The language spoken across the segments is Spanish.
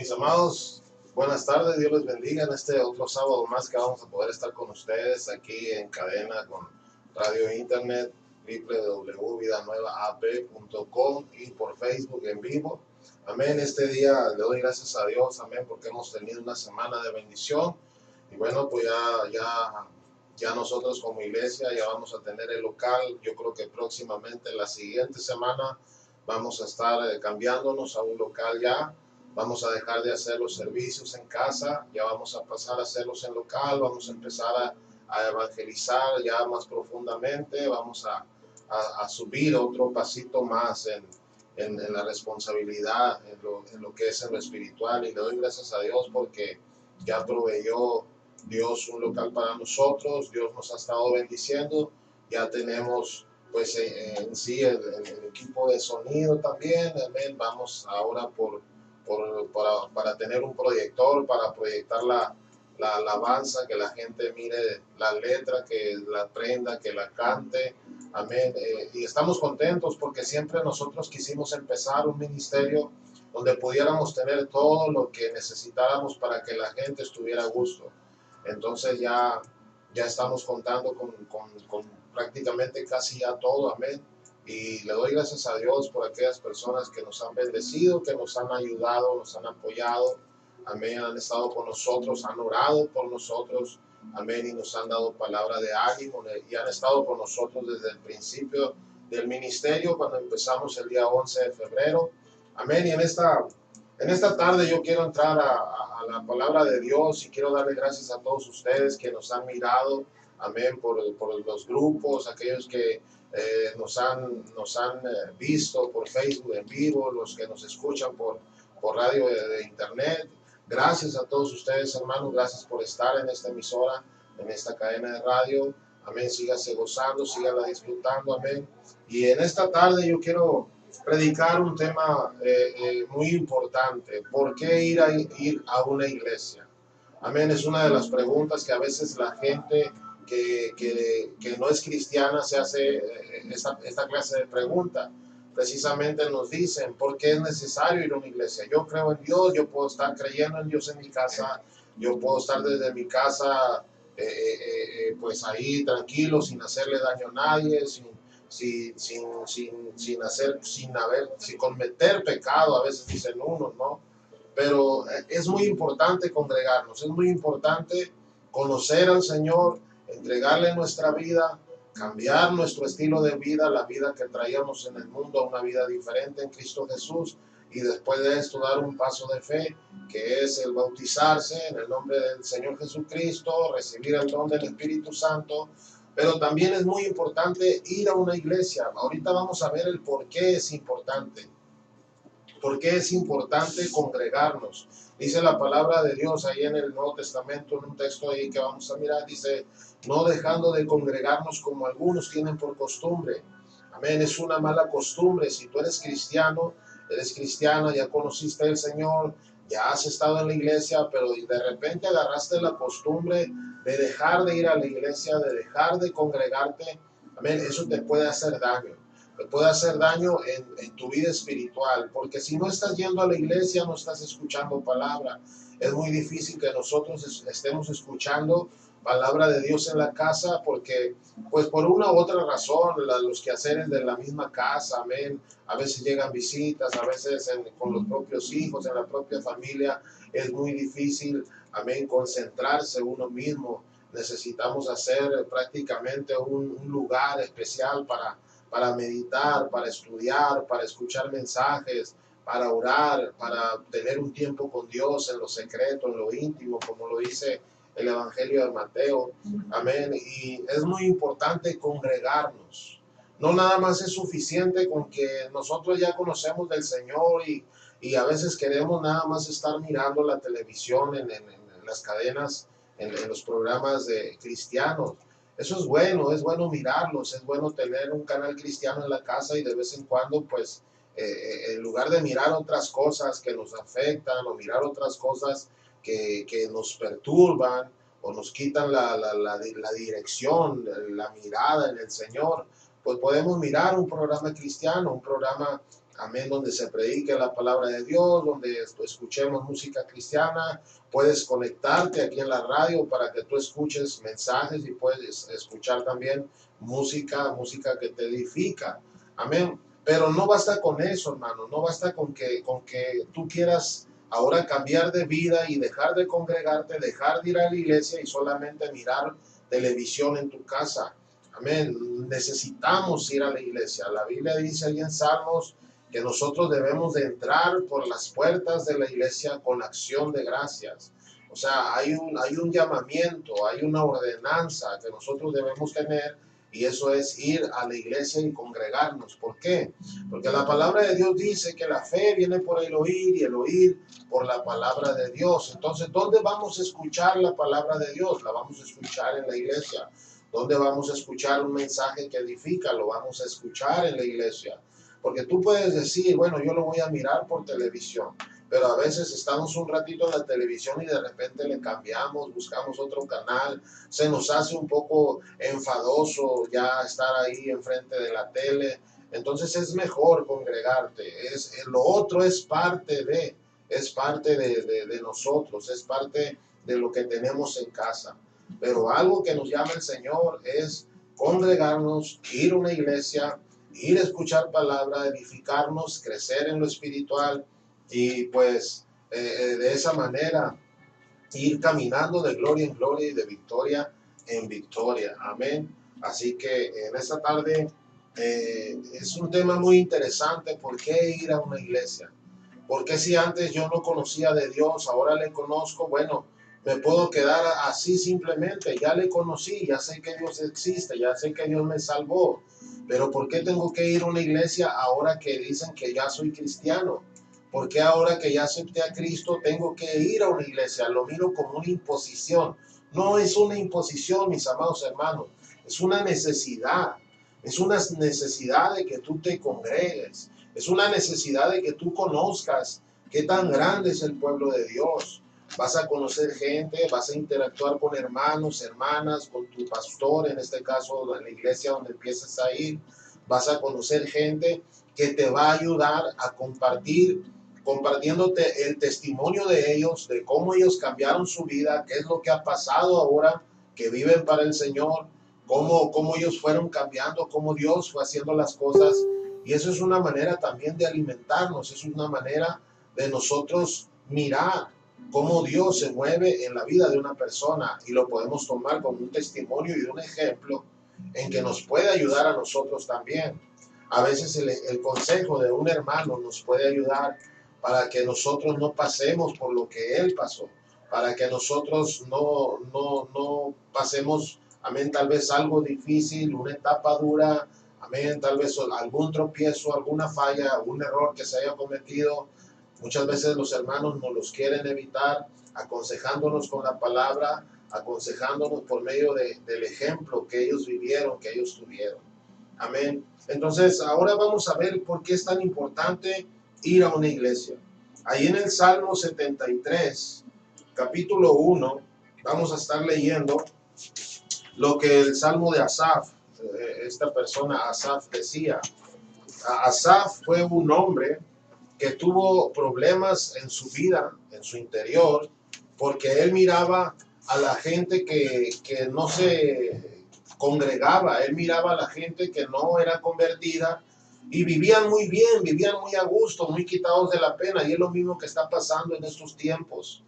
Mis amados, buenas tardes, Dios les bendiga en este otro sábado más que vamos a poder estar con ustedes aquí en cadena con radio internet www.vidanuevaap.com y por Facebook en vivo. Amén, este día le doy gracias a Dios, amén, porque hemos tenido una semana de bendición y bueno, pues ya nosotros como iglesia ya vamos a tener el local. Yo creo que próximamente la siguiente semana vamos a estar cambiándonos a un local ya. Vamos a dejar de hacer los servicios en casa, ya vamos a pasar a hacerlos en local, vamos a empezar a evangelizar ya más profundamente, vamos a subir otro pasito más en la responsabilidad, en lo que es en lo espiritual. Y le doy gracias a Dios porque ya proveyó Dios un local para nosotros, Dios nos ha estado bendiciendo, ya tenemos pues en sí el equipo de sonido también, amén. Vamos ahora para tener un proyector, para proyectar la alabanza, que la gente mire la letra, que la aprenda, que la cante, amén. Y estamos contentos porque siempre nosotros quisimos empezar un ministerio donde pudiéramos tener todo lo que necesitáramos para que la gente estuviera a gusto. Entonces ya estamos contando con prácticamente casi ya todo, amén. Y le doy gracias a Dios por aquellas personas que nos han bendecido, que nos han ayudado, nos han apoyado, amén, han estado con nosotros, han orado por nosotros, amén, y nos han dado palabra de ánimo y han estado con nosotros desde el principio del ministerio, cuando empezamos el día 11 de febrero, amén. Y en esta tarde yo quiero entrar a la palabra de Dios y quiero darle gracias a todos ustedes que nos han mirado, amén, por los grupos, aquellos que nos han visto por Facebook en vivo, los que nos escuchan por radio de internet. Gracias a todos ustedes, hermanos, gracias por estar en esta emisora, en esta cadena de radio, amén. Sígase gozando, sígala disfrutando, amén. Y en esta tarde yo quiero predicar un tema muy importante. ¿Por qué ir a una iglesia? Amén, es una de las preguntas que a veces la gente que no es cristiana se hace esta clase de pregunta. Precisamente nos dicen, ¿por qué es necesario ir a una iglesia? Yo creo en Dios, yo puedo estar creyendo en Dios en mi casa, yo puedo estar desde mi casa pues ahí tranquilo, sin hacerle daño a nadie, sin cometer pecado, a veces dicen unos, ¿no? Pero es muy importante congregarnos, es muy importante conocer al Señor, entregarle nuestra vida, cambiar nuestro estilo de vida, la vida que traíamos en el mundo, a una vida diferente en Cristo Jesús, y después de esto dar un paso de fe, que es el bautizarse en el nombre del Señor Jesucristo, recibir el don del Espíritu Santo. Pero también es muy importante ir a una iglesia. Ahorita vamos a ver el por qué es importante. ¿Por qué es importante congregarnos? Dice la palabra de Dios ahí en el Nuevo Testamento, en un texto ahí que vamos a mirar, dice, no dejando de congregarnos como algunos tienen por costumbre. Amén, es una mala costumbre. Si tú eres cristiana, ya conociste al Señor, ya has estado en la iglesia, pero de repente agarraste la costumbre de dejar de ir a la iglesia, de dejar de congregarte. Amén, eso te puede hacer daño. Te puede hacer daño en tu vida espiritual, porque si no estás yendo a la iglesia, no estás escuchando palabra. Es muy difícil que nosotros estemos escuchando palabra de Dios en la casa, porque pues por una u otra razón, los quehaceres de la misma casa, amén, a veces llegan visitas, a veces con los propios hijos, en la propia familia, es muy difícil, amén, concentrarse uno mismo. Necesitamos hacer prácticamente un lugar especial para meditar, para estudiar, para escuchar mensajes, para orar, para tener un tiempo con Dios en lo secreto, en lo íntimo, como lo dice el Evangelio de Mateo. Amén. Y es muy importante congregarnos. No nada más es suficiente con que nosotros ya conocemos del Señor y a veces queremos nada más estar mirando la televisión en las cadenas, en los programas de cristianos. Eso es bueno mirarlos, es bueno tener un canal cristiano en la casa y de vez en cuando, pues, en lugar de mirar otras cosas que nos afectan o mirar otras cosas que nos perturban o nos quitan la dirección, la mirada en el Señor, pues podemos mirar un programa cristiano, un programa amén, donde se predique la palabra de Dios, donde escuchemos música cristiana. Puedes conectarte aquí en la radio para que tú escuches mensajes y puedes escuchar también música que te edifica, amén. Pero no basta con eso, hermano, no basta con que tú quieras ahora cambiar de vida y dejar de congregarte, dejar de ir a la iglesia y solamente mirar televisión en tu casa. Amén. Necesitamos ir a la iglesia. La Biblia dice ahí en Salmos que nosotros debemos de entrar por las puertas de la iglesia con acción de gracias. O sea, hay un llamamiento, hay una ordenanza que nosotros debemos tener, y eso es ir a la iglesia y congregarnos. ¿Por qué? Porque la palabra de Dios dice que la fe viene por el oír y el oír por la palabra de Dios. Entonces, ¿dónde vamos a escuchar la palabra de Dios? La vamos a escuchar en la iglesia. ¿Dónde vamos a escuchar un mensaje que edifica? Lo vamos a escuchar en la iglesia. Porque tú puedes decir, bueno, yo lo voy a mirar por televisión, pero a veces estamos un ratito en la televisión y de repente le cambiamos, buscamos otro canal, se nos hace un poco enfadoso ya estar ahí enfrente de la tele. Entonces es mejor congregarte. Lo otro es parte de nosotros, es parte de lo que tenemos en casa. Pero algo que nos llama el Señor es congregarnos, ir a una iglesia, ir a escuchar palabra, edificarnos, crecer en lo espiritual y pues de esa manera ir caminando de gloria en gloria y de victoria en victoria. Amén. Así que en esta tarde es un tema muy interesante. ¿Por qué ir a una iglesia? ¿Por qué si antes yo no conocía de Dios, ahora le conozco? Bueno, me puedo quedar así simplemente. Ya le conocí, ya sé que Dios existe, ya sé que Dios me salvó. Pero ¿por qué tengo que ir a una iglesia ahora que dicen que ya soy cristiano? ¿Por qué ahora que ya acepté a Cristo tengo que ir a una iglesia? Lo miro como una imposición. No es una imposición, mis amados hermanos. Es una necesidad. Es una necesidad de que tú te congregues. Es una necesidad de que tú conozcas qué tan grande es el pueblo de Dios. Vas a conocer gente, vas a interactuar con hermanos, hermanas, con tu pastor, en este caso en la iglesia donde empieces a ir. Vas a conocer gente que te va a ayudar a compartiéndote el testimonio de ellos, de cómo ellos cambiaron su vida, qué es lo que ha pasado ahora, que viven para el Señor, cómo ellos fueron cambiando, cómo Dios fue haciendo las cosas. Y eso es una manera también de alimentarnos, es una manera de nosotros mirar cómo Dios se mueve en la vida de una persona y lo podemos tomar como un testimonio y un ejemplo en que nos puede ayudar a nosotros también. A veces el consejo de un hermano nos puede ayudar para que nosotros no pasemos por lo que él pasó, para que nosotros no pasemos, amén, tal vez algo difícil, una etapa dura, amén, tal vez algún tropiezo, alguna falla, un error que se haya cometido. Muchas veces los hermanos nos los quieren evitar, aconsejándonos con la palabra, aconsejándonos por medio del ejemplo que ellos vivieron, que ellos tuvieron. Amén. Entonces, ahora vamos a ver por qué es tan importante ir a una iglesia. Ahí en el Salmo 73, capítulo 1, vamos a estar leyendo lo que el Salmo de Asaf, esta persona Asaf decía. Asaf fue un hombre que tuvo problemas en su vida, en su interior, porque él miraba a la gente que no se congregaba, él miraba a la gente que no era convertida y vivían muy bien, vivían muy a gusto, muy quitados de la pena, y es lo mismo que está pasando en estos tiempos.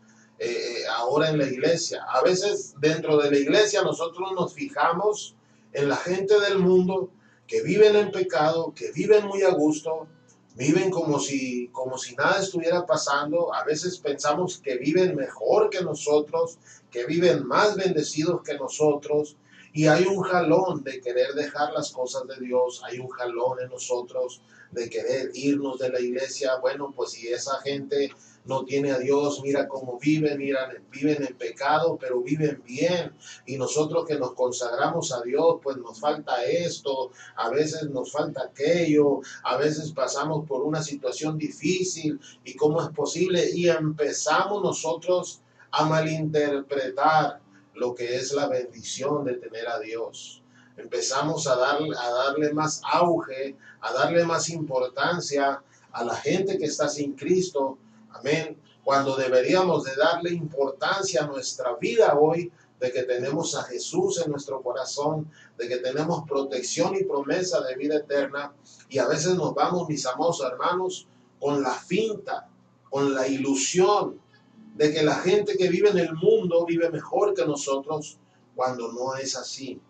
Ahora en la iglesia, a veces dentro de la iglesia nosotros nos fijamos en la gente del mundo que viven en pecado, que viven muy a gusto, viven como si nada estuviera pasando. A veces pensamos que viven mejor que nosotros, que viven más bendecidos que nosotros, y hay un jalón de querer dejar las cosas de Dios, hay un jalón en nosotros de querer irnos de la iglesia. Bueno, pues si esa gente no tiene a Dios, mira cómo viven, viven en pecado, pero viven bien. Y nosotros que nos consagramos a Dios, pues nos falta esto, a veces nos falta aquello, a veces pasamos por una situación difícil y cómo es posible. Y empezamos nosotros a malinterpretar lo que es la bendición de tener a Dios. Empezamos a darle más auge, a darle más importancia a la gente que está sin Cristo, amén, cuando deberíamos de darle importancia a nuestra vida hoy, de que tenemos a Jesús en nuestro corazón, de que tenemos protección y promesa de vida eterna, y a veces nos vamos, mis amados hermanos, con la finta, con la ilusión de que la gente que vive en el mundo vive mejor que nosotros, cuando no es así.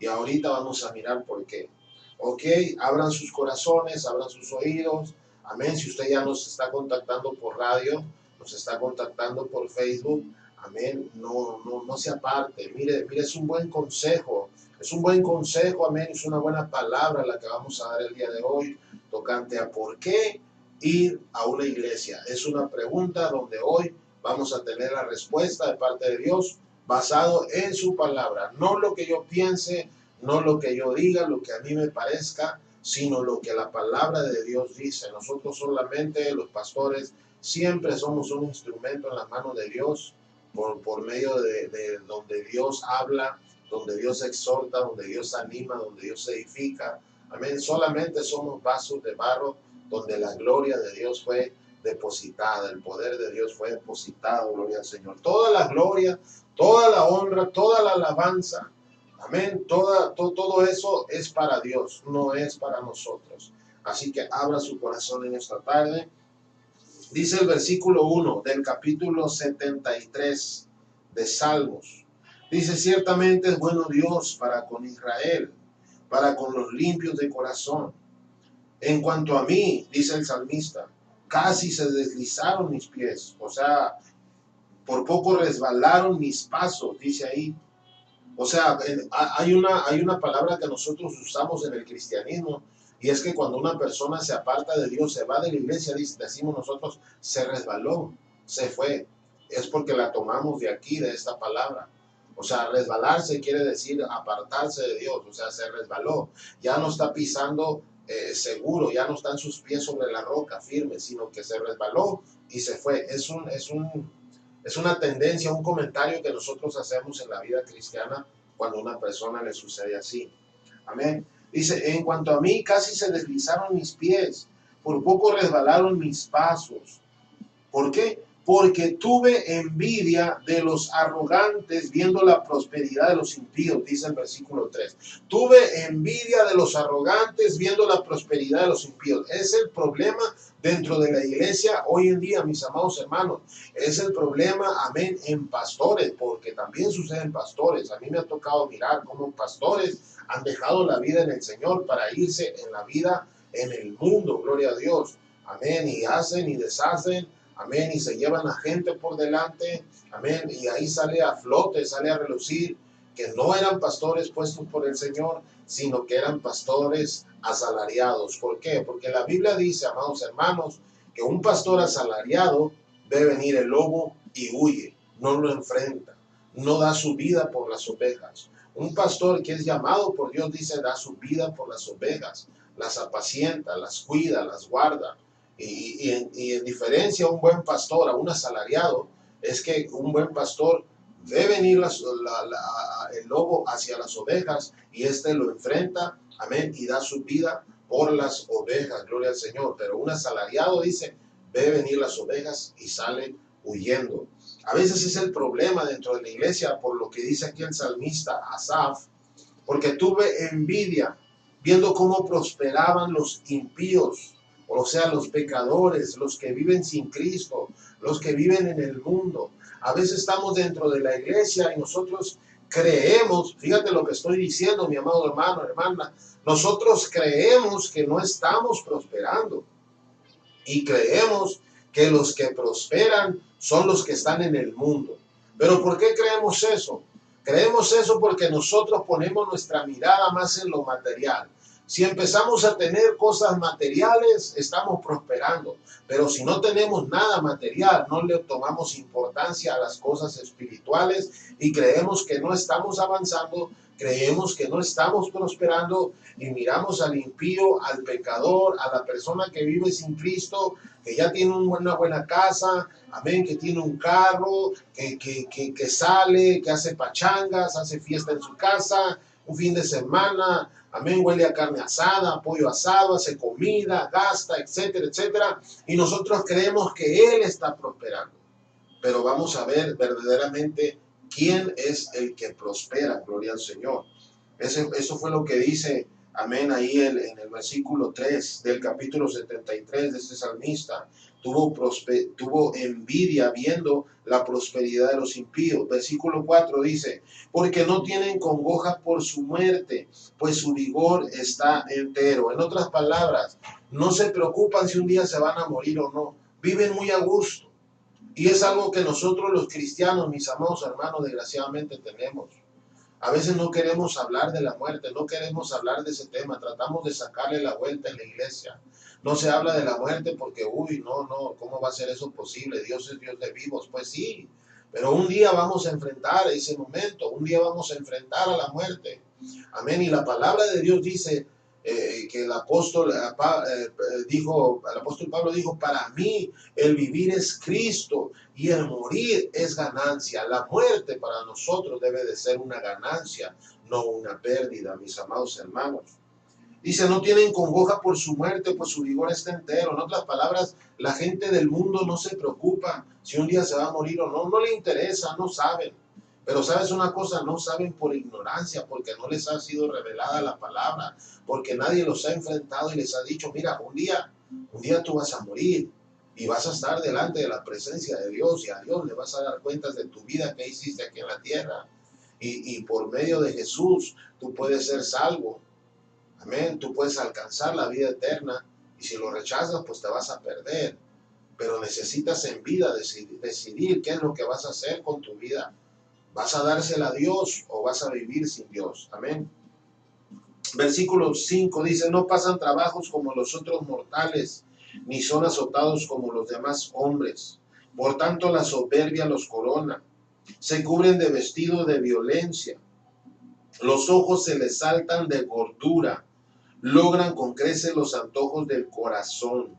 Y ahorita vamos a mirar por qué. Ok, abran sus corazones, abran sus oídos. Amén. Si usted ya nos está contactando por radio, nos está contactando por Facebook, amén. No se aparte. Mire, es un buen consejo. Es un buen consejo, amén. Es una buena palabra la que vamos a dar el día de hoy, tocante a por qué ir a una iglesia. Es una pregunta donde hoy vamos a tener la respuesta de parte de Dios basado en su palabra. No lo que yo piense, no lo que yo diga, lo que a mí me parezca, sino lo que la palabra de Dios dice. Nosotros solamente, los pastores, siempre somos un instrumento en las manos de Dios, por medio de donde Dios habla, donde Dios exhorta, donde Dios anima, donde Dios edifica. Amén. Solamente somos vasos de barro donde la gloria de Dios fue depositada, el poder de Dios fue depositado, gloria al Señor. Toda la gloria, toda la honra, toda la alabanza, amén, todo eso es para Dios, no es para nosotros. Así que abra su corazón en esta tarde. Dice el versículo 1 del capítulo 73 de Salmos. Dice, ciertamente es bueno Dios para con Israel, para con los limpios de corazón. En cuanto a mí, dice el salmista, casi se deslizaron mis pies, o sea, por poco resbalaron mis pasos, dice ahí. O sea, hay una palabra que nosotros usamos en el cristianismo, y es que cuando una persona se aparta de Dios, se va de la iglesia, decimos nosotros, se resbaló, se fue. Es porque la tomamos de aquí, de esta palabra. O sea, resbalarse quiere decir apartarse de Dios, o sea, se resbaló. Ya no está pisando seguro, ya no están sus pies sobre la roca firme, sino que se resbaló y se fue. Es una tendencia, un comentario que nosotros hacemos en la vida cristiana cuando a una persona le sucede así. Amén. Dice, en cuanto a mí, casi se deslizaron mis pies, por poco resbalaron mis pasos. ¿Por qué? Porque tuve envidia de los arrogantes viendo la prosperidad de los impíos, dice el versículo 3. Tuve envidia de los arrogantes viendo la prosperidad de los impíos. Es el problema dentro de la iglesia hoy en día, mis amados hermanos. Es el problema, amén, en pastores, porque también sucede en pastores. A mí me ha tocado mirar cómo pastores han dejado la vida en el Señor para irse en la vida en el mundo, gloria a Dios. Amén, y hacen y deshacen. Amén, y se llevan a gente por delante, amén, y ahí sale a flote, sale a relucir que no eran pastores puestos por el Señor, sino que eran pastores asalariados. ¿Por qué? Porque la Biblia dice, amados hermanos, que un pastor asalariado ve venir el lobo y huye, no lo enfrenta, no da su vida por las ovejas. Un pastor que es llamado por Dios, dice, da su vida por las ovejas, las apacienta, las cuida, las guarda. Y en diferencia a un buen pastor, a un asalariado, es que un buen pastor ve venir el lobo hacia las ovejas y éste lo enfrenta, amén, y da su vida por las ovejas, gloria al Señor. Pero un asalariado dice, ve venir las ovejas y sale huyendo. A veces es el problema dentro de la iglesia, por lo que dice aquí el salmista Asaf, porque tuve envidia viendo cómo prosperaban los impíos. O sea, los pecadores, los que viven sin Cristo, los que viven en el mundo. A veces estamos dentro de la iglesia y nosotros creemos, fíjate lo que estoy diciendo, mi amado hermano, hermana, nosotros creemos que no estamos prosperando y creemos que los que prosperan son los que están en el mundo. ¿Pero por qué creemos eso? Creemos eso porque nosotros ponemos nuestra mirada más en lo material. Si empezamos a tener cosas materiales, estamos prosperando. Pero si no tenemos nada material, no le tomamos importancia a las cosas espirituales y creemos que no estamos avanzando, creemos que no estamos prosperando y miramos al impío, al pecador, a la persona que vive sin Cristo, que ya tiene una buena casa, amén, que tiene un carro, que sale, que hace pachangas, hace fiesta en su casa, un fin de semana, amén, huele a carne asada, pollo asado, hace comida, gasta, etcétera, etcétera, y nosotros creemos que Él está prosperando. Pero vamos a ver verdaderamente quién es el que prospera, gloria al Señor. Eso fue lo que dice, amén, ahí en el versículo 3 del capítulo 73 de este salmista. Tuvo envidia viendo la prosperidad de los impíos. Versículo 4 dice, porque no tienen congoja por su muerte, pues su vigor está entero. En otras palabras, no se preocupan si un día se van a morir o no. Viven muy a gusto. Y es algo que nosotros los cristianos, mis amados hermanos, desgraciadamente tenemos. A veces no queremos hablar de la muerte, no queremos hablar de ese tema, tratamos de sacarle la vuelta en la iglesia. No se habla de la muerte porque, no, ¿cómo va a ser eso posible? Dios es Dios de vivos. Pues sí, pero un día vamos a enfrentar ese momento, un día vamos a enfrentar a la muerte. Amén. Y la palabra de Dios dice que el apóstol Pablo dijo, para mí el vivir es Cristo y el morir es ganancia. La muerte para nosotros debe de ser una ganancia, no una pérdida, mis amados hermanos. Dice, no tienen congoja por su muerte, pues su vigor está entero. En otras palabras, la gente del mundo no se preocupa si un día se va a morir o no, no le interesa, no saben. Pero sabes una cosa, no saben por ignorancia, porque no les ha sido revelada la palabra, porque nadie los ha enfrentado y les ha dicho, mira, un día tú vas a morir y vas a estar delante de la presencia de Dios y a Dios le vas a dar cuentas de tu vida que hiciste aquí en la tierra. Y por medio de Jesús tú puedes ser salvo. Amén, tú puedes alcanzar la vida eterna y si lo rechazas pues te vas a perder. Pero necesitas en vida decidir qué es lo que vas a hacer con tu vida. ¿Vas a dársela a Dios o vas a vivir sin Dios? Amén. Versículo 5 dice, no pasan trabajos como los otros mortales, ni son azotados como los demás hombres. Por tanto, la soberbia los corona. Se cubren de vestido de violencia. Los ojos se les saltan de gordura. Logran con creces los antojos del corazón.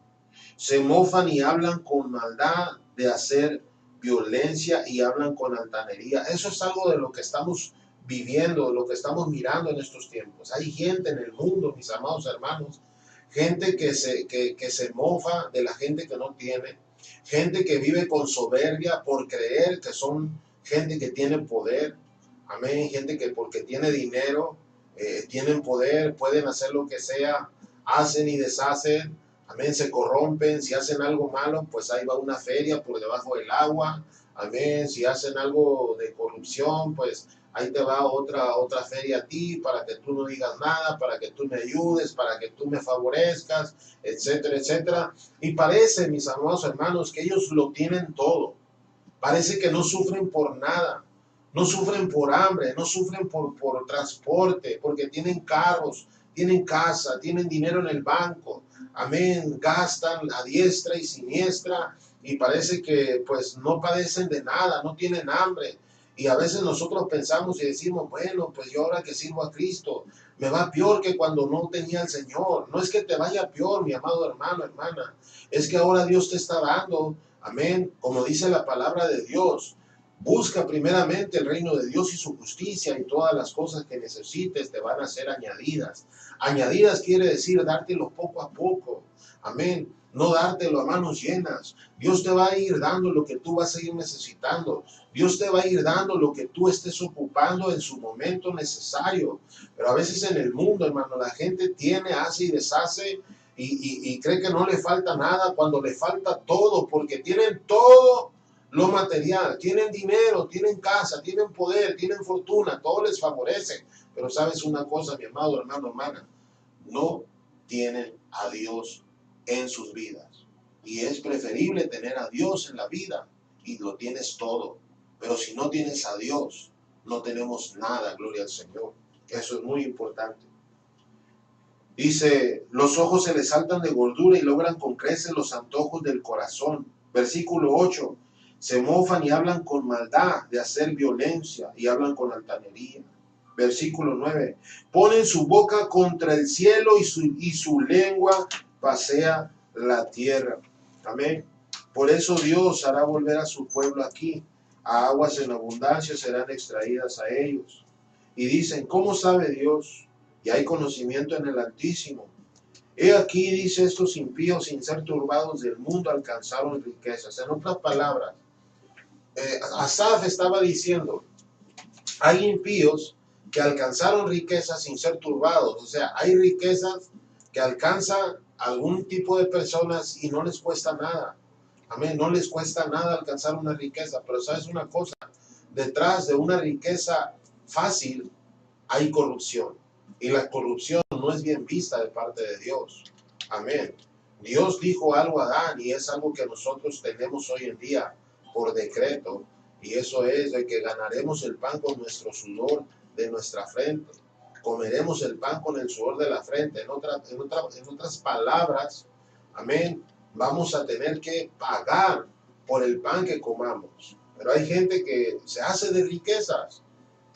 Se mofan y hablan con maldad de hacer violencia y hablan con altanería. Eso es algo de lo que estamos viviendo, lo que estamos mirando en estos tiempos. Hay gente en el mundo, mis amados hermanos, gente que se mofa de la gente que no tiene, gente que vive con soberbia por creer que son gente que tiene poder. Amén, gente que porque tiene dinero, tienen poder, pueden hacer lo que sea, hacen y deshacen. Amén, se corrompen, si hacen algo malo, pues ahí va una feria por debajo del agua. Amén, si hacen algo de corrupción, pues ahí te va otra feria a ti para que tú no digas nada, para que tú me ayudes, para que tú me favorezcas, etcétera, etcétera. Y parece, mis amados hermanos, que ellos lo tienen todo. Parece que no sufren por nada. No sufren por hambre, no sufren por transporte, porque tienen carros, tienen casa, tienen dinero en el banco. Amén, gastan a diestra y siniestra y parece que pues no padecen de nada, no tienen hambre. Y a veces nosotros pensamos y decimos, bueno, pues yo ahora que sirvo a Cristo, me va peor que cuando no tenía al Señor. No es que te vaya peor, mi amado hermano, hermana. Es que ahora Dios te está dando, amén, como dice la palabra de Dios. Busca primeramente el reino de Dios y su justicia y todas las cosas que necesites te van a ser añadidas. Añadidas quiere decir dártelo poco a poco. Amén. No dártelo a manos llenas. Dios te va a ir dando lo que tú vas a ir necesitando. Dios te va a ir dando lo que tú estés ocupando en su momento necesario. Pero a veces en el mundo, hermano, la gente tiene, hace y deshace y cree que no le falta nada cuando le falta todo, porque tienen todo lo material, tienen dinero, tienen casa, tienen poder, tienen fortuna, todo les favorece. Pero sabes una cosa, mi amado hermano, hermana, no tienen a Dios en sus vidas. Y es preferible tener a Dios en la vida y lo tienes todo. Pero si no tienes a Dios, no tenemos nada, gloria al Señor. Eso es muy importante. Dice, los ojos se les saltan de gordura y logran con creces los antojos del corazón. Versículo 8. Se mofan y hablan con maldad de hacer violencia y hablan con altanería. Versículo 9. Ponen su boca contra el cielo y su lengua pasea la tierra. Amén. Por eso Dios hará volver a su pueblo aquí. A aguas en abundancia serán extraídas a ellos. Y dicen, ¿cómo sabe Dios? Y hay conocimiento en el Altísimo. He aquí, dice, estos impíos sin ser turbados del mundo alcanzaron riquezas. En otras palabras, Asaf estaba diciendo, hay impíos que alcanzaron riquezas sin ser turbados. O sea, hay riquezas que alcanzan algún tipo de personas y no les cuesta nada. Amén, no les cuesta nada alcanzar una riqueza. Pero ¿sabes una cosa? Detrás de una riqueza fácil hay corrupción. Y la corrupción no es bien vista de parte de Dios. Amén. Dios dijo algo a Adán y es algo que nosotros tenemos hoy en día por decreto. Y eso es de que ganaremos el pan con nuestro sudor de nuestra frente. Comeremos el pan con el sudor de la frente. En otras palabras, amén, vamos a tener que pagar por el pan que comamos. Pero hay gente que se hace de riquezas.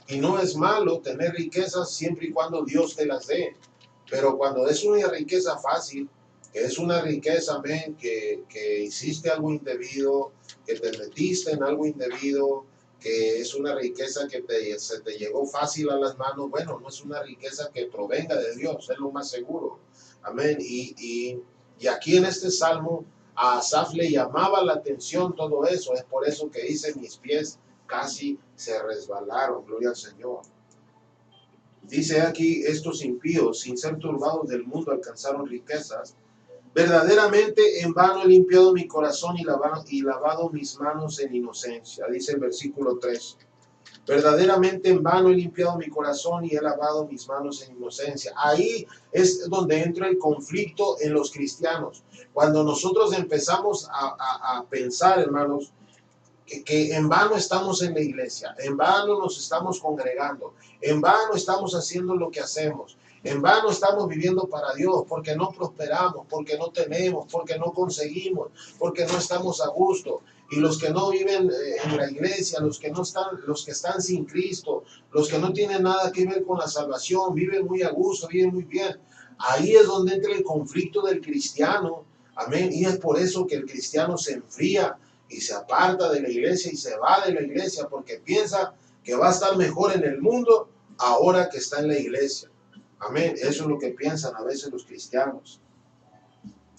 Y no es malo tener riquezas siempre y cuando Dios te las dé. Pero cuando es una riqueza fácil, que es una riqueza, amén, que hiciste algo indebido, que te metiste en algo indebido, que es una riqueza que se te llegó fácil a las manos, bueno, no es una riqueza que provenga de Dios, es lo más seguro. Amén. Y aquí en este salmo, a Asaf le llamaba la atención todo eso. Es por eso que dice, mis pies casi se resbalaron, gloria al Señor. Dice aquí, estos impíos, sin ser turbados del mundo, alcanzaron riquezas. Verdaderamente en vano he limpiado mi corazón y lavado mis manos en inocencia. Dice el versículo 3. Verdaderamente en vano he limpiado mi corazón y he lavado mis manos en inocencia. Ahí es donde entra el conflicto en los cristianos. Cuando nosotros empezamos a pensar, hermanos, que en vano estamos en la iglesia, en vano nos estamos congregando, en vano estamos haciendo lo que hacemos, en vano estamos viviendo para Dios, porque no prosperamos, porque no tenemos, porque no conseguimos, porque no estamos a gusto. Y los que no viven en la iglesia, los que están sin Cristo, los que no tienen nada que ver con la salvación, viven muy a gusto, viven muy bien. Ahí es donde entra el conflicto del cristiano. Amén. Y es por eso que el cristiano se enfría y se aparta de la iglesia y se va de la iglesia porque piensa que va a estar mejor en el mundo ahora que está en la iglesia. Amén. Eso es lo que piensan a veces los cristianos.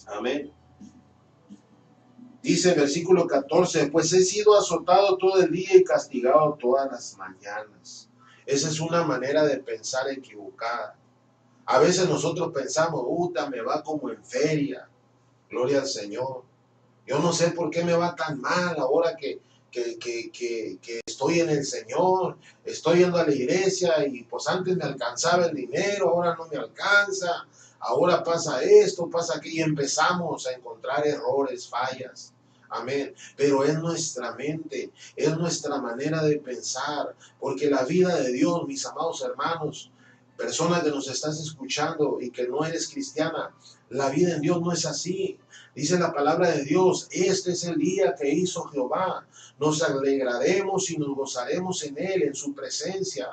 Amén. Dice el versículo 14, pues he sido azotado todo el día y castigado todas las mañanas. Esa es una manera de pensar equivocada. A veces nosotros pensamos, me va como en feria. Gloria al Señor. Yo no sé por qué me va tan mal ahora que estoy en el Señor, estoy yendo a la iglesia y pues antes me alcanzaba el dinero, ahora no me alcanza, ahora pasa esto, pasa aquello y empezamos a encontrar errores, fallas. Amén. Pero es nuestra mente, es nuestra manera de pensar, porque la vida de Dios, mis amados hermanos, persona que nos estás escuchando y que no eres cristiana, la vida en Dios no es así. Dice la palabra de Dios, este es el día que hizo Jehová. Nos alegraremos y nos gozaremos en él, en su presencia.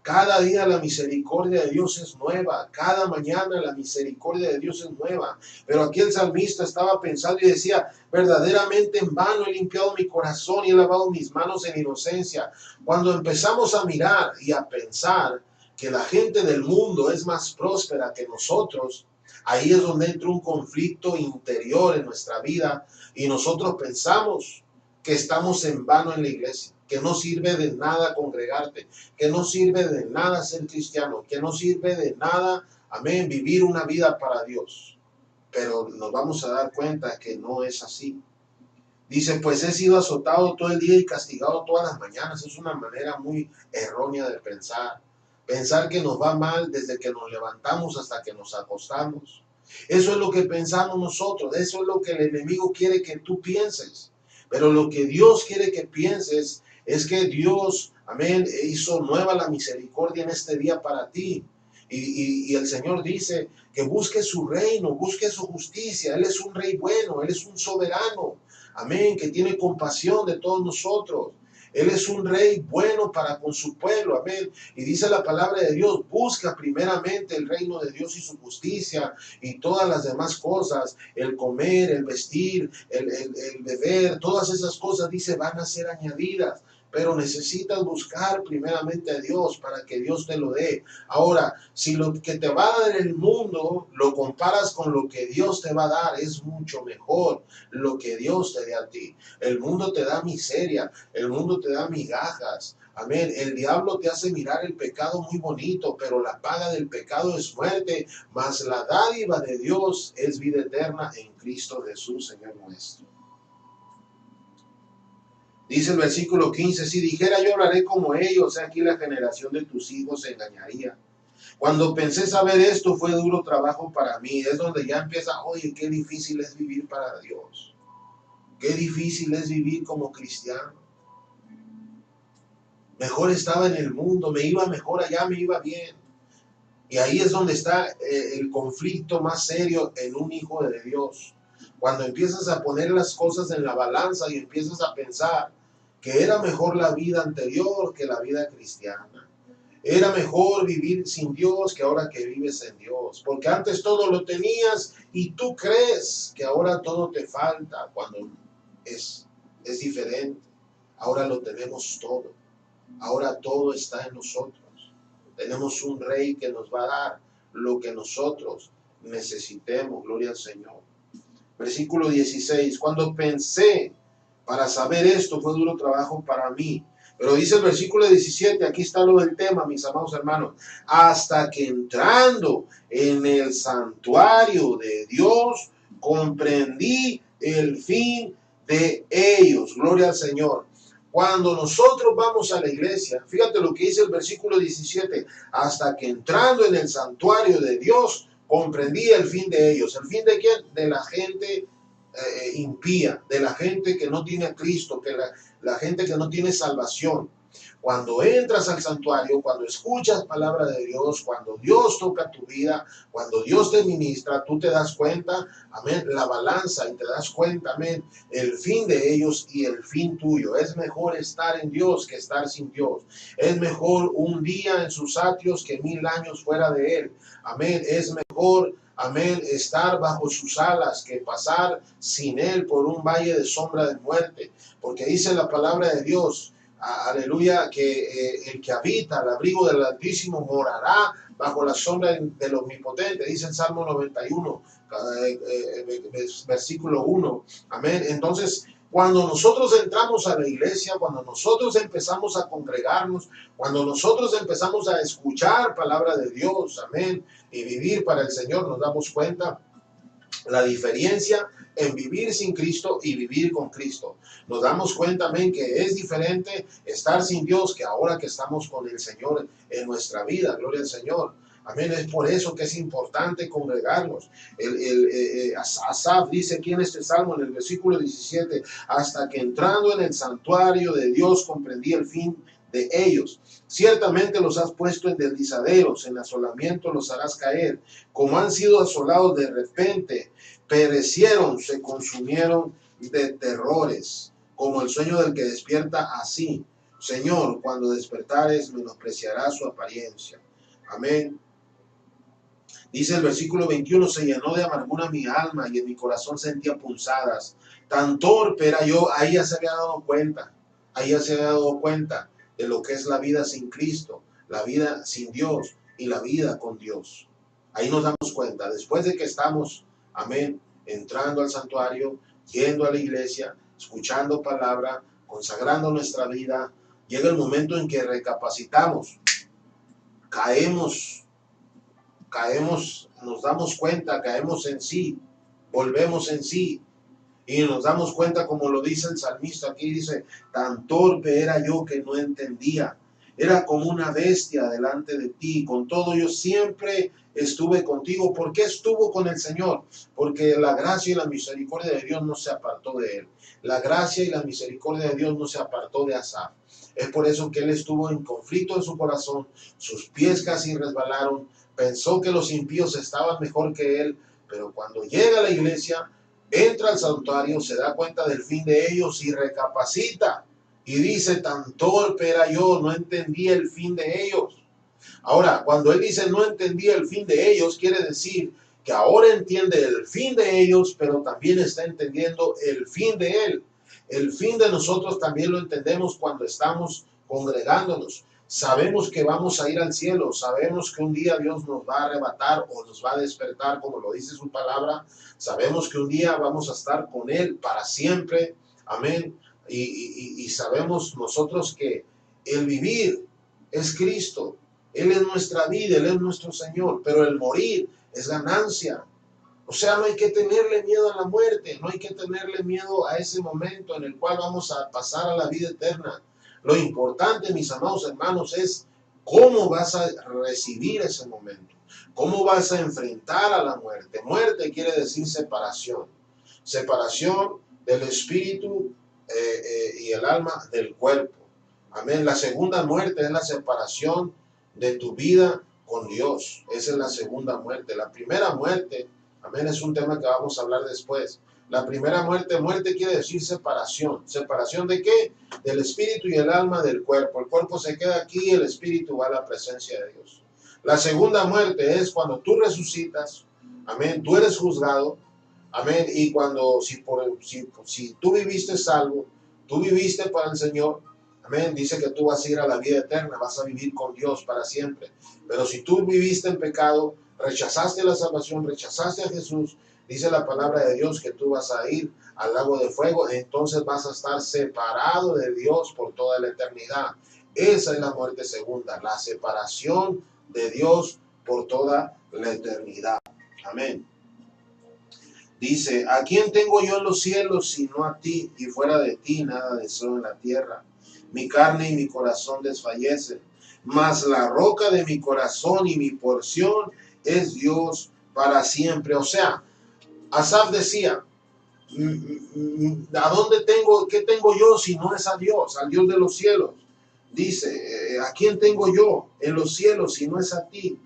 Cada día la misericordia de Dios es nueva. Cada mañana la misericordia de Dios es nueva. Pero aquí el salmista estaba pensando y decía, verdaderamente en vano he limpiado mi corazón y he lavado mis manos en inocencia. Cuando empezamos a mirar y a pensar que la gente del mundo es más próspera que nosotros, ahí es donde entra un conflicto interior en nuestra vida y nosotros pensamos que estamos en vano en la iglesia, que no sirve de nada congregarte, que no sirve de nada ser cristiano, que no sirve de nada, amén, vivir una vida para Dios. Pero nos vamos a dar cuenta que no es así. Dice, pues he sido azotado todo el día y castigado todas las mañanas. Es una manera muy errónea de pensar. Pensar que nos va mal desde que nos levantamos hasta que nos acostamos. Eso es lo que pensamos nosotros. Eso es lo que el enemigo quiere que tú pienses. Pero lo que Dios quiere que pienses es que Dios, amén, hizo nueva la misericordia en este día para ti. Y el Señor dice que busque su reino, busque su justicia. Él es un rey bueno, Él es un soberano. Amén, que tiene compasión de todos nosotros. Él es un rey bueno para con su pueblo, amén. Y dice la palabra de Dios, busca primeramente el reino de Dios y su justicia y todas las demás cosas, el comer, el vestir, el beber, todas esas cosas, dice, van a ser añadidas. pero necesitas buscar primeramente a Dios para que Dios te lo dé. Ahora, si lo que te va a dar el mundo lo comparas con lo que Dios te va a dar, es mucho mejor lo que Dios te dé a ti. El mundo te da miseria, el mundo te da migajas. Amén. El diablo te hace mirar el pecado muy bonito, pero la paga del pecado es muerte, mas la dádiva de Dios es vida eterna en Cristo Jesús, Señor nuestro. Dice el versículo 15, si dijera yo hablaré como ellos, aquí la generación de tus hijos se engañaría. Cuando pensé saber esto fue duro trabajo para mí. Es donde ya empieza, oye, qué difícil es vivir para Dios. Qué difícil es vivir como cristiano. Mejor estaba en el mundo, me iba mejor allá, me iba bien. Y ahí es donde está el conflicto más serio en un hijo de Dios. Cuando empiezas a poner las cosas en la balanza y empiezas a pensar que era mejor la vida anterior que la vida cristiana. Era mejor vivir sin Dios que ahora que vives en Dios. Porque antes todo lo tenías y tú crees que ahora todo te falta cuando es diferente. Ahora lo tenemos todo. Ahora todo está en nosotros. Tenemos un rey que nos va a dar lo que nosotros necesitemos. Gloria al Señor. Versículo 16. Cuando pensé para saber esto fue duro trabajo para mí. Pero dice el versículo 17, aquí está lo del tema, mis amados hermanos. Hasta que entrando en el santuario de Dios, comprendí el fin de ellos. Gloria al Señor. Cuando nosotros vamos a la iglesia, fíjate lo que dice el versículo 17, hasta que entrando en el santuario de Dios, comprendí el fin de ellos. ¿El fin de quién? De la gente impía, de la gente que no tiene a Cristo, que la gente que no tiene salvación. Cuando entras al santuario, cuando escuchas palabra de Dios, cuando Dios toca tu vida, cuando Dios te ministra, tú te das cuenta, amén, la balanza y te das cuenta, amén, el fin de ellos y el fin tuyo. Es mejor estar en Dios que estar sin Dios. Es mejor un día en sus atrios que 1000 años fuera de Él. Amén. Es mejor, amén, estar bajo sus alas que pasar sin Él por un valle de sombra de muerte. Porque dice la palabra de Dios, aleluya, que el que habita al abrigo del Altísimo morará bajo la sombra del Omnipotente, dice en Salmo 91, versículo 1, amén. Entonces, cuando nosotros entramos a la iglesia, cuando nosotros empezamos a congregarnos, cuando nosotros empezamos a escuchar palabra de Dios, amén, y vivir para el Señor, nos damos cuenta la diferencia en vivir sin Cristo y vivir con Cristo. Nos damos cuenta, amén, que es diferente estar sin Dios que ahora que estamos con el Señor en nuestra vida. Gloria al Señor. Amén. Es por eso que es importante congregarnos. Asaf dice aquí en este salmo, en el versículo 17, hasta que entrando en el santuario de Dios comprendí el fin de ellos. Ciertamente los has puesto en deslizaderos, en asolamiento los harás caer. Como han sido asolados de repente, perecieron, se consumieron de terrores, como el sueño del que despierta así. Señor, cuando despertares, menospreciarás su apariencia. Amén. Dice el versículo 21, se llenó de amargura mi alma y en mi corazón sentía punzadas. Tan torpe era yo, ahí ya se había dado cuenta, de lo que es la vida sin Cristo, la vida sin Dios y la vida con Dios. Ahí nos damos cuenta, después de que estamos, amén, entrando al santuario, yendo a la iglesia, escuchando palabra, consagrando nuestra vida, llega el momento en que recapacitamos, caemos, nos damos cuenta, caemos en sí, volvemos en sí, y nos damos cuenta, como lo dice el salmista aquí, dice, tan torpe era yo que no entendía, era como una bestia delante de ti, con todo yo siempre estuve contigo. ¿Por qué estuvo con el Señor? Porque la gracia y la misericordia de Dios no se apartó de él. La gracia y la misericordia de Dios no se apartó de Asaf. Es por eso que él estuvo en conflicto en su corazón, sus pies casi resbalaron, pensó que los impíos estaban mejor que él, pero cuando llega a la iglesia, entra al santuario, se da cuenta del fin de ellos y recapacita y dice, tan torpe era yo, no entendía el fin de ellos. Ahora, cuando él dice no entendía el fin de ellos, quiere decir que ahora entiende el fin de ellos, pero también está entendiendo el fin de él. El fin de nosotros también lo entendemos cuando estamos congregándonos. Sabemos que vamos a ir al cielo, sabemos que un día Dios nos va a arrebatar o nos va a despertar, como lo dice su palabra. Sabemos que un día vamos a estar con Él para siempre. Amén. Y sabemos nosotros que el vivir es Cristo. Él es nuestra vida, Él es nuestro Señor, pero el morir es ganancia. O sea, no hay que tenerle miedo a la muerte, no hay que tenerle miedo a ese momento en el cual vamos a pasar a la vida eterna. Lo importante, mis amados hermanos, es cómo vas a recibir ese momento, cómo vas a enfrentar a la muerte. Muerte quiere decir separación, separación del espíritu y el alma del cuerpo. Amén. La segunda muerte es la separación de tu vida con Dios. Esa es la segunda muerte. La primera muerte, amén, es un tema que vamos a hablar después. La primera muerte, muerte quiere decir separación. ¿Separación de qué? Del espíritu y el alma del cuerpo. El cuerpo se queda aquí y el espíritu va a la presencia de Dios. La segunda muerte es cuando tú resucitas, amén, tú eres juzgado, amén, y cuando, si tú viviste salvo, tú viviste para el Señor, amén, dice que tú vas a ir a la vida eterna, vas a vivir con Dios para siempre. Pero si tú viviste en pecado, rechazaste la salvación, rechazaste a Jesús, dice la palabra de Dios que tú vas a ir al lago de fuego, entonces vas a estar separado de Dios por toda la eternidad. Esa es la muerte segunda, la separación de Dios por toda la eternidad. Amén. Dice, ¿a quién tengo yo en los cielos sino a ti? Y fuera de ti nada deseo en la tierra. Mi carne y mi corazón desfallecen, mas la roca de mi corazón y mi porción es Dios para siempre. O sea, Asaf decía, ¿a dónde tengo, qué tengo yo si no es a Dios, al Dios de los cielos? Dice, ¿a quién tengo yo en los cielos si no es a ti?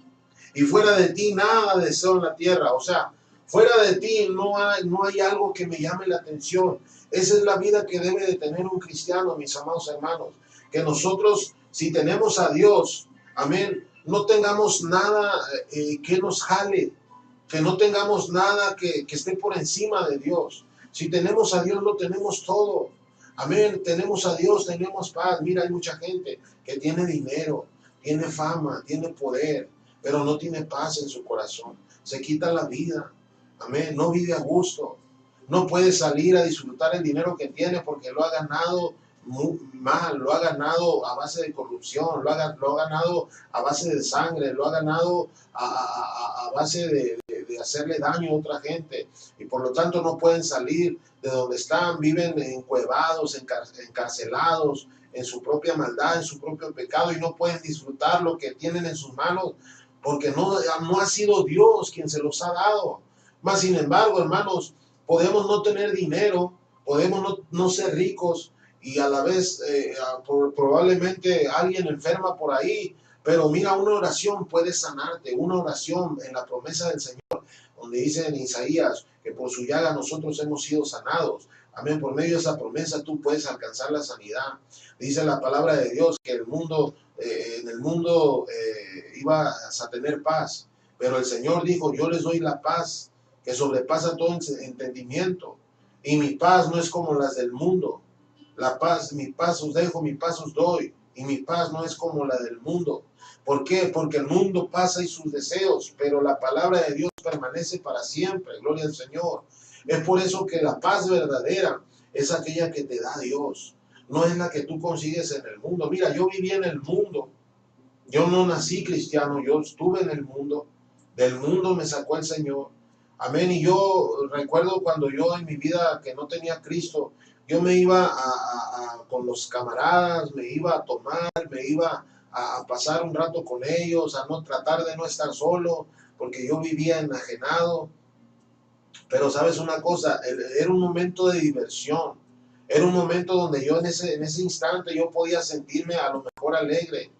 Y fuera de ti nada deseo en la tierra. O sea, fuera de ti no hay algo que me llame la atención. Esa es la vida que debe de tener un cristiano, mis amados hermanos. Que nosotros, si tenemos a Dios, amén, no tengamos nada que nos jale, que no tengamos nada que esté por encima de Dios. Si tenemos a Dios, lo tenemos todo. Amén, tenemos a Dios, tenemos paz. Mira, hay mucha gente que tiene dinero, tiene fama, tiene poder, pero no tiene paz en su corazón. Se quita la vida. Amén, no vive a gusto. No puede salir a disfrutar el dinero que tiene porque lo ha ganado muy mal, lo ha ganado a base de corrupción, lo ha ganado a base de sangre, lo ha ganado a base de hacerle daño a otra gente, y por lo tanto no pueden salir de donde están, viven encuevados, encarcelados en su propia maldad, en su propio pecado, y no pueden disfrutar lo que tienen en sus manos porque no ha sido Dios quien se los ha dado. Mas sin embargo, hermanos, podemos no tener dinero, podemos no ser ricos, y a la vez probablemente alguien enferma por ahí, pero mira, una oración puede sanarte, una oración en la promesa del Señor, donde dice en Isaías que por su llaga nosotros hemos sido sanados. Amén, por medio de esa promesa tú puedes alcanzar la sanidad. Dice la palabra de Dios que en el mundo ibas a tener paz, pero el Señor dijo, yo les doy la paz que sobrepasa todo entendimiento, y mi paz no es como las del mundo. La paz, mi paz os dejo, mi paz os doy, y mi paz no es como la del mundo. ¿Por qué? Porque el mundo pasa y sus deseos, pero la palabra de Dios permanece para siempre. Gloria al Señor. Es por eso que la paz verdadera es aquella que te da Dios, no es la que tú consigues en el mundo. Mira, yo viví en el mundo, yo no nací cristiano, yo estuve en el mundo, del mundo me sacó el Señor. Amén. Y yo recuerdo cuando yo en mi vida que no tenía Cristo, yo me iba con los camaradas, me iba a tomar, me iba a pasar un rato con ellos, a no tratar de no estar solo, porque yo vivía enajenado. Pero sabes una cosa, era un momento de diversión, era un momento donde yo en ese instante yo podía sentirme a lo mejor alegre,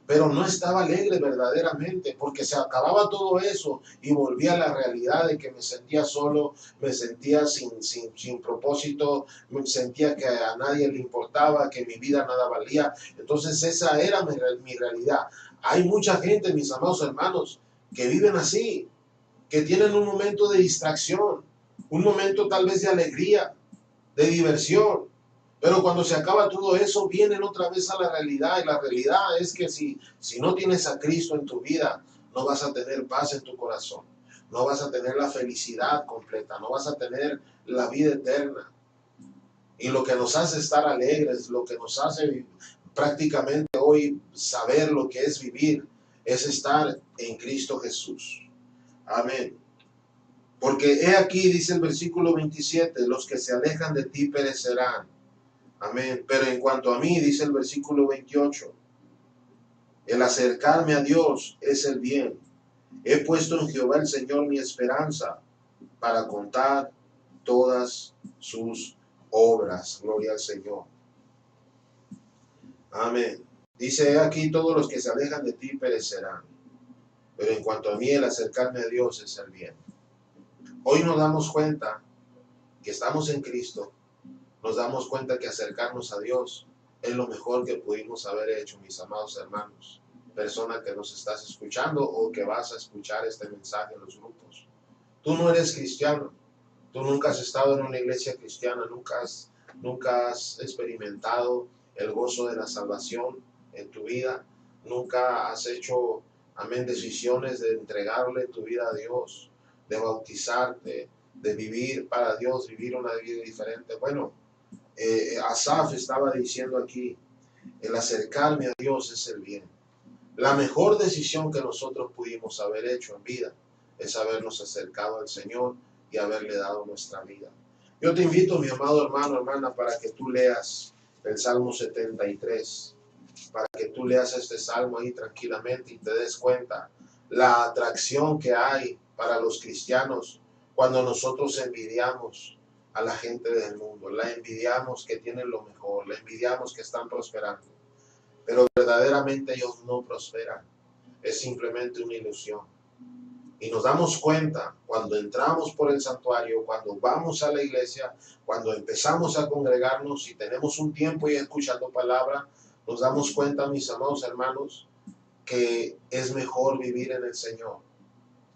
pero no estaba alegre verdaderamente, porque se acababa todo eso y volvía a la realidad de que me sentía solo, me sentía sin propósito, me sentía que a nadie le importaba, que mi vida nada valía. Entonces esa era mi realidad. Hay mucha gente, mis amados hermanos, que viven así, que tienen un momento de distracción, un momento tal vez de alegría, de diversión, Pero cuando se acaba todo eso, vienen otra vez a la realidad. Y la realidad es que si no tienes a Cristo en tu vida, no vas a tener paz en tu corazón. No vas a tener la felicidad completa. No vas a tener la vida eterna. Y lo que nos hace estar alegres, lo que nos hace prácticamente hoy saber lo que es vivir, es estar en Cristo Jesús. Amén. Porque he aquí, dice el versículo 27, los que se alejan de ti perecerán. Amén. Pero en cuanto a mí, dice el versículo 28, el acercarme a Dios es el bien. He puesto en Jehová el Señor mi esperanza para contar todas sus obras. Gloria al Señor. Amén. Dice aquí, todos los que se alejan de ti perecerán. Pero en cuanto a mí, el acercarme a Dios es el bien. Hoy nos damos cuenta que estamos en Cristo. Nos damos cuenta que acercarnos a Dios es lo mejor que pudimos haber hecho, mis amados hermanos. Persona que nos estás escuchando o que vas a escuchar este mensaje en los grupos. Tú no eres cristiano. Tú nunca has estado en una iglesia cristiana. Nunca has experimentado el gozo de la salvación en tu vida. Nunca has hecho, amén, decisiones de entregarle tu vida a Dios, de bautizarte, de vivir para Dios, vivir una vida diferente. Bueno, Asaf estaba diciendo aquí, el acercarme a Dios es el bien. La mejor decisión que nosotros pudimos haber hecho en vida es habernos acercado al Señor y haberle dado nuestra vida. Yo te invito, mi amado hermano, hermana, para que tú leas el Salmo 73, para que tú leas este salmo ahí tranquilamente y te des cuenta la atracción que hay para los cristianos cuando nosotros envidiamos a la gente del mundo, la envidiamos que tienen lo mejor, la envidiamos que están prosperando, pero verdaderamente ellos no prosperan, es simplemente una ilusión. Y nos damos cuenta cuando entramos por el santuario, cuando vamos a la iglesia, cuando empezamos a congregarnos y tenemos un tiempo y escuchando palabra, nos damos cuenta, mis amados hermanos, que es mejor vivir en el Señor.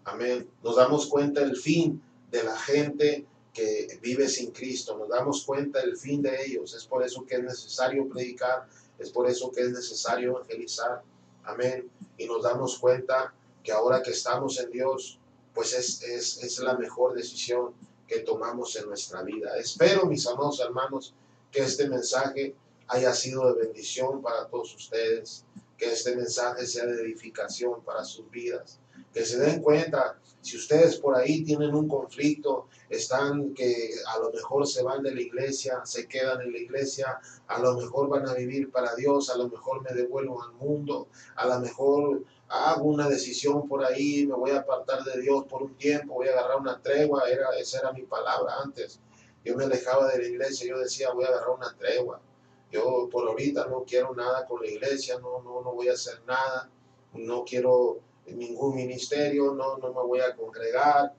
Amén. Nos damos cuenta el fin de la gente que vive sin Cristo. Nos damos cuenta el fin de ellos. Es por eso que es necesario predicar. Es por eso que es necesario evangelizar. Amén. Y nos damos cuenta que ahora que estamos en Dios, pues es la mejor decisión que tomamos en nuestra vida. Espero, mis amados hermanos, que este mensaje haya sido de bendición para todos ustedes, que este mensaje sea de edificación para sus vidas, que se den cuenta, si ustedes por ahí tienen un conflicto, están que a lo mejor se van de la iglesia, se quedan en la iglesia, a lo mejor van a vivir para Dios, a lo mejor me devuelvo al mundo, a lo mejor hago una decisión por ahí, me voy a apartar de Dios por un tiempo, voy a agarrar una tregua, esa era mi palabra antes. Yo me alejaba de la iglesia, yo decía voy a agarrar una tregua. Yo por ahorita no quiero nada con la iglesia, no voy a hacer nada, no quiero ningún ministerio, no me voy a congregar.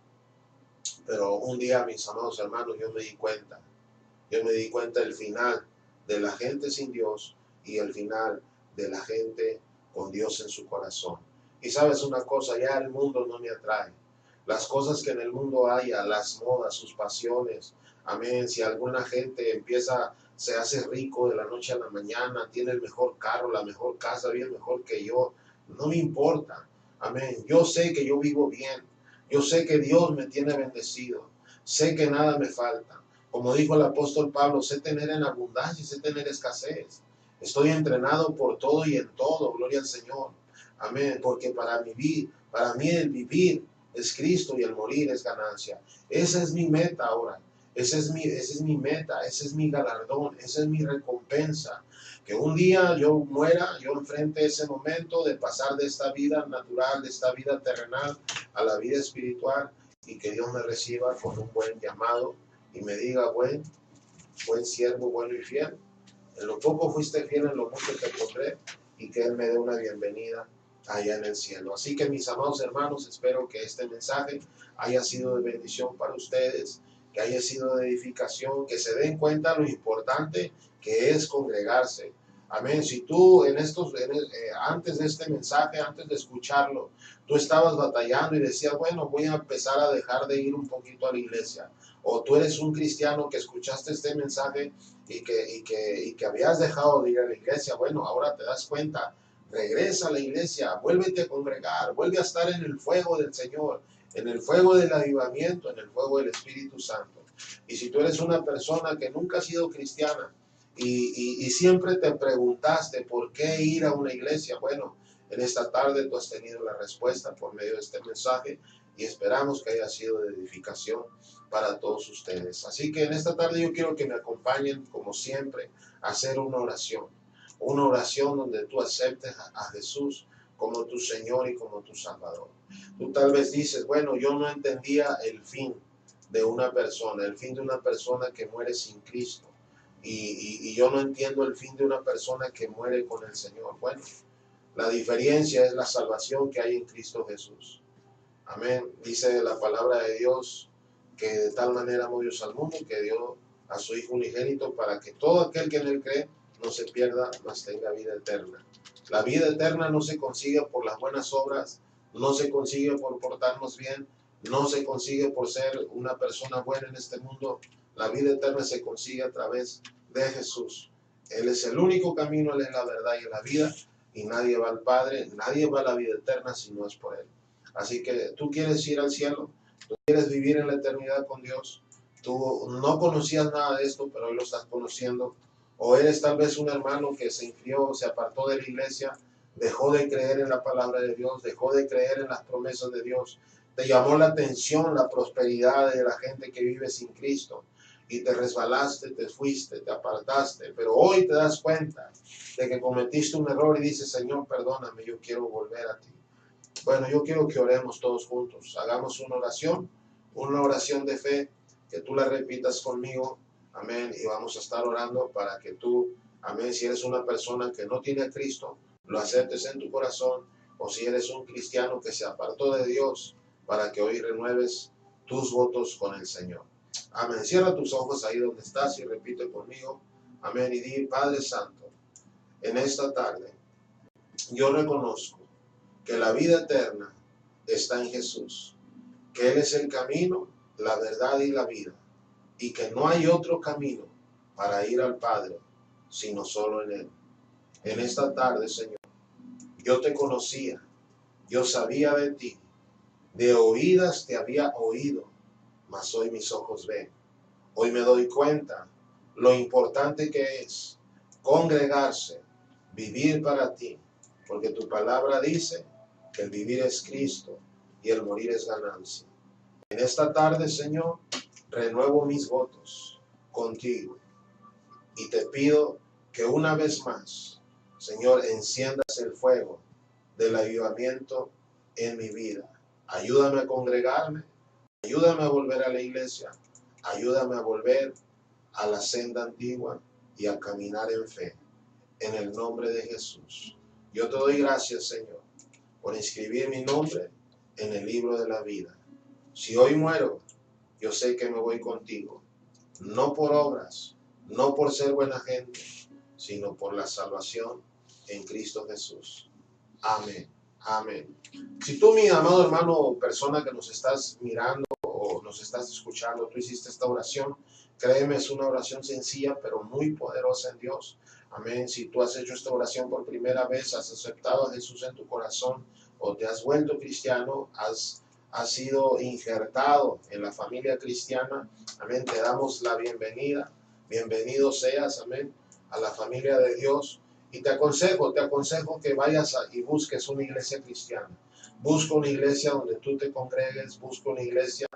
Pero un día, mis amados hermanos, yo me di cuenta del final de la gente sin Dios y el final de la gente con Dios en su corazón. Y sabes una cosa, ya el mundo no me atrae. Las cosas que en el mundo haya, las modas, sus pasiones, amén. Si alguna gente se hace rico de la noche a la mañana, tiene el mejor carro, la mejor casa, bien mejor que yo, no me importa. Amén. Yo sé que yo vivo bien. Yo sé que Dios me tiene bendecido. Sé que nada me falta. Como dijo el apóstol Pablo, sé tener en abundancia y sé tener escasez. Estoy entrenado por todo y en todo. Gloria al Señor. Amén. Porque para mí el vivir es Cristo y el morir es ganancia. Esa es mi meta ahora. Esa es mi meta. Ese es mi galardón. Esa es mi recompensa. Que un día yo muera, yo enfrente ese momento de pasar de esta vida natural, de esta vida terrenal a la vida espiritual, y que Dios me reciba con un buen llamado y me diga, buen siervo, bueno y fiel. En lo poco fuiste fiel, en lo mucho te pondré, y que Él me dé una bienvenida allá en el cielo. Así que, mis amados hermanos, espero que este mensaje haya sido de bendición para ustedes, que haya sido de edificación, que se den cuenta lo importante que es congregarse. Amén. Si tú antes de este mensaje, antes de escucharlo, tú estabas batallando y decías, bueno, voy a empezar a dejar de ir un poquito a la iglesia. O tú eres un cristiano que escuchaste este mensaje y que habías dejado de ir a la iglesia. Bueno, ahora te das cuenta. Regresa a la iglesia, vuélvete a congregar, vuelve a estar en el fuego del Señor, en el fuego del avivamiento, en el fuego del Espíritu Santo. Y si tú eres una persona que nunca ha sido cristiana y siempre te preguntaste por qué ir a una iglesia, bueno, en esta tarde tú has tenido la respuesta por medio de este mensaje y esperamos que haya sido de edificación para todos ustedes. Así que en esta tarde yo quiero que me acompañen, como siempre, a hacer una oración donde tú aceptes a Jesús como tu Señor y como tu Salvador. Tú tal vez dices, bueno, yo no entendía el fin de una persona, el fin de una persona que muere sin Cristo. Y yo no entiendo el fin de una persona que muere con el Señor. Bueno, la diferencia es la salvación que hay en Cristo Jesús. Amén. Dice la palabra de Dios que de tal manera amó Dios al mundo que dio a su Hijo unigénito para que todo aquel que en él cree no se pierda, mas tenga vida eterna. La vida eterna no se consigue por las buenas obras, no se consigue por portarnos bien, no se consigue por ser una persona buena en este mundo. La vida eterna se consigue a través de Jesús. Él es el único camino, Él es la verdad y la vida, y nadie va al Padre, nadie va a la vida eterna si no es por Él. Así que tú quieres ir al cielo, tú quieres vivir en la eternidad con Dios. Tú no conocías nada de esto, pero hoy lo estás conociendo. O eres tal vez un hermano que se enfrió, se apartó de la iglesia, dejó de creer en la palabra de Dios, dejó de creer en las promesas de Dios. Te llamó la atención la prosperidad de la gente que vive sin Cristo y te resbalaste, te fuiste, te apartaste. Pero hoy te das cuenta de que cometiste un error y dices, Señor, perdóname, yo quiero volver a ti. Bueno, yo quiero que oremos todos juntos. Hagamos una oración de fe, que tú la repitas conmigo. Amén. Y vamos a estar orando para que tú, amén, si eres una persona que no tiene a Cristo, lo aceptes en tu corazón. O si eres un cristiano que se apartó de Dios, para que hoy renueves tus votos con el Señor. Amén. Cierra tus ojos ahí donde estás y repite conmigo. Amén. Y di, Padre Santo, en esta tarde yo reconozco que la vida eterna está en Jesús, que Él es el camino, la verdad y la vida, y que no hay otro camino para ir al Padre, sino solo en Él. En esta tarde, Señor, yo te conocía, yo sabía de ti, de oídas te había oído, mas hoy mis ojos ven. Hoy me doy cuenta lo importante que es congregarse, vivir para ti, porque tu palabra dice que el vivir es Cristo y el morir es ganancia. En esta tarde, Señor, renuevo mis votos contigo y te pido que una vez más, Señor, enciendas el fuego del avivamiento en mi vida. Ayúdame a congregarme, ayúdame a volver a la iglesia, ayúdame a volver a la senda antigua y a caminar en fe. En el nombre de Jesús. Yo te doy gracias, Señor, por inscribir mi nombre en el libro de la vida. Si hoy muero, yo sé que me voy contigo, no por obras, no por ser buena gente, sino por la salvación en Cristo Jesús. Amén. Amén. Si tú, mi amado hermano o persona que nos estás mirando o nos estás escuchando, tú hiciste esta oración, créeme, es una oración sencilla, pero muy poderosa en Dios. Amén. Si tú has hecho esta oración por primera vez, has aceptado a Jesús en tu corazón o te has vuelto cristiano, has sido injertado en la familia cristiana, amén, te damos la bienvenida. Bienvenido seas, amén, a la familia de Dios. Y te aconsejo que vayas y busques una iglesia cristiana. Busca una iglesia donde tú te congregues, busca una iglesia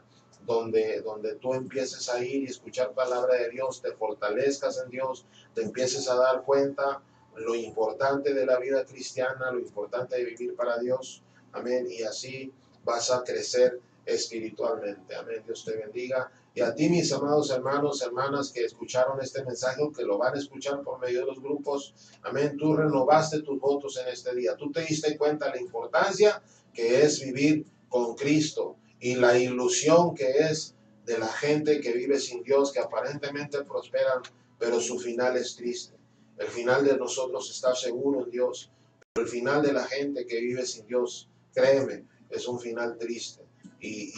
donde tú empieces a ir y escuchar palabra de Dios, te fortalezcas en Dios, te empieces a dar cuenta lo importante de la vida cristiana, lo importante de vivir para Dios. Amén. Y así vas a crecer espiritualmente. Amén. Dios te bendiga. Y a ti, mis amados hermanos, hermanas que escucharon este mensaje o que lo van a escuchar por medio de los grupos, amén, tú renovaste tus votos en este día. Tú te diste cuenta de la importancia que es vivir con Cristo y la ilusión que es de la gente que vive sin Dios, que aparentemente prosperan, pero su final es triste. El final de nosotros está seguro en Dios. Pero el final de la gente que vive sin Dios, créeme, es un final triste. Y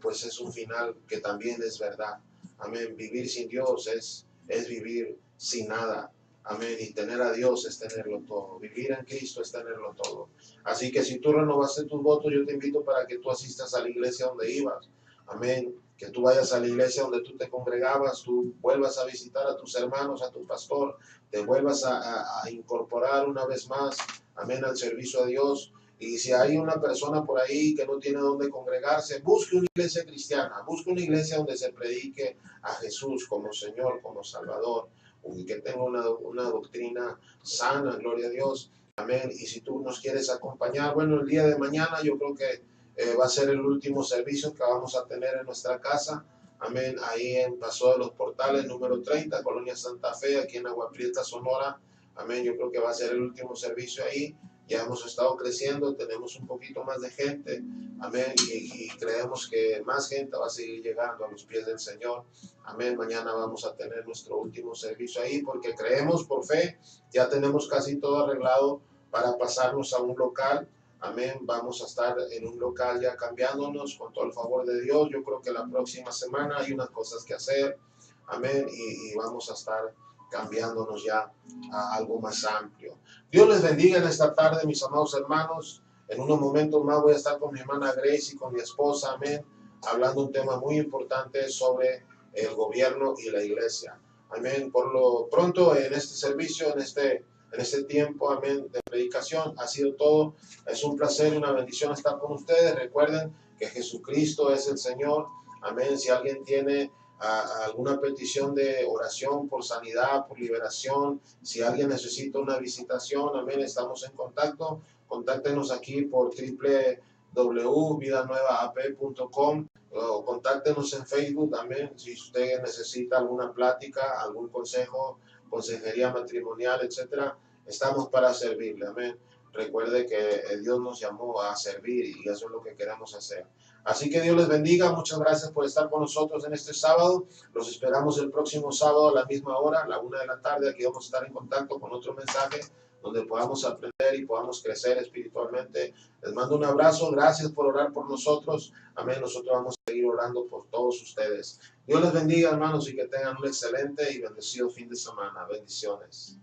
pues es un final que también es verdad. Amén. Vivir sin Dios es vivir sin nada. Amén. Y tener a Dios es tenerlo todo. Vivir en Cristo es tenerlo todo. Así que si tú renovaste tus votos, yo te invito para que tú asistas a la iglesia donde ibas. Amén. Que tú vayas a la iglesia donde tú te congregabas, tú vuelvas a visitar a tus hermanos, a tu pastor, te vuelvas a incorporar una vez más, amén, al servicio a Dios. Y si hay una persona por ahí que no tiene dónde congregarse, busque una iglesia cristiana, busque una iglesia donde se predique a Jesús como Señor, como Salvador, y que tenga una doctrina sana, gloria a Dios. Amén. Y si tú nos quieres acompañar, bueno, el día de mañana yo creo que va a ser el último servicio que vamos a tener en nuestra casa. Amén. Ahí en Paso de los Portales, número 30, Colonia Santa Fe, aquí en Agua Prieta, Sonora. Amén. Yo creo que va a ser el último servicio ahí. Ya hemos estado creciendo, tenemos un poquito más de gente. Amén. Y creemos que más gente va a seguir llegando a los pies del Señor. Amén. Mañana vamos a tener nuestro último servicio ahí porque creemos por fe. Ya tenemos casi todo arreglado para pasarnos a un local. Amén. Vamos a estar en un local ya cambiándonos con todo el favor de Dios. Yo creo que la próxima semana hay unas cosas que hacer. Amén. Y vamos a estar cambiándonos ya a algo más amplio. Dios les bendiga en esta tarde, mis amados hermanos. En unos momentos más voy a estar con mi hermana Grace y con mi esposa. Amén. Hablando un tema muy importante sobre el gobierno y la iglesia. Amén. Por lo pronto en este servicio, en este tiempo, amén, de predicación, ha sido todo. Es un placer y una bendición estar con ustedes. Recuerden que Jesucristo es el Señor. Amén. Si alguien tiene alguna petición de oración por sanidad, por liberación, si alguien necesita una visitación, amén, estamos en contacto. Contáctenos aquí por www.vidanuevaap.com o contáctenos en Facebook también si usted necesita alguna plática, algún consejo, consejería matrimonial, etcétera. Estamos para servirle, amén. Recuerde que Dios nos llamó a servir y eso es lo que queremos hacer. Así que Dios les bendiga. Muchas gracias por estar con nosotros en este sábado. Los esperamos el próximo sábado a la misma hora, a la 1 de la tarde. Aquí vamos a estar en contacto con otro mensaje donde podamos aprender y podamos crecer espiritualmente. Les mando un abrazo. Gracias por orar por nosotros. Amén. Nosotros vamos a seguir orando por todos ustedes. Dios les bendiga, hermanos, y que tengan un excelente y bendecido fin de semana. Bendiciones.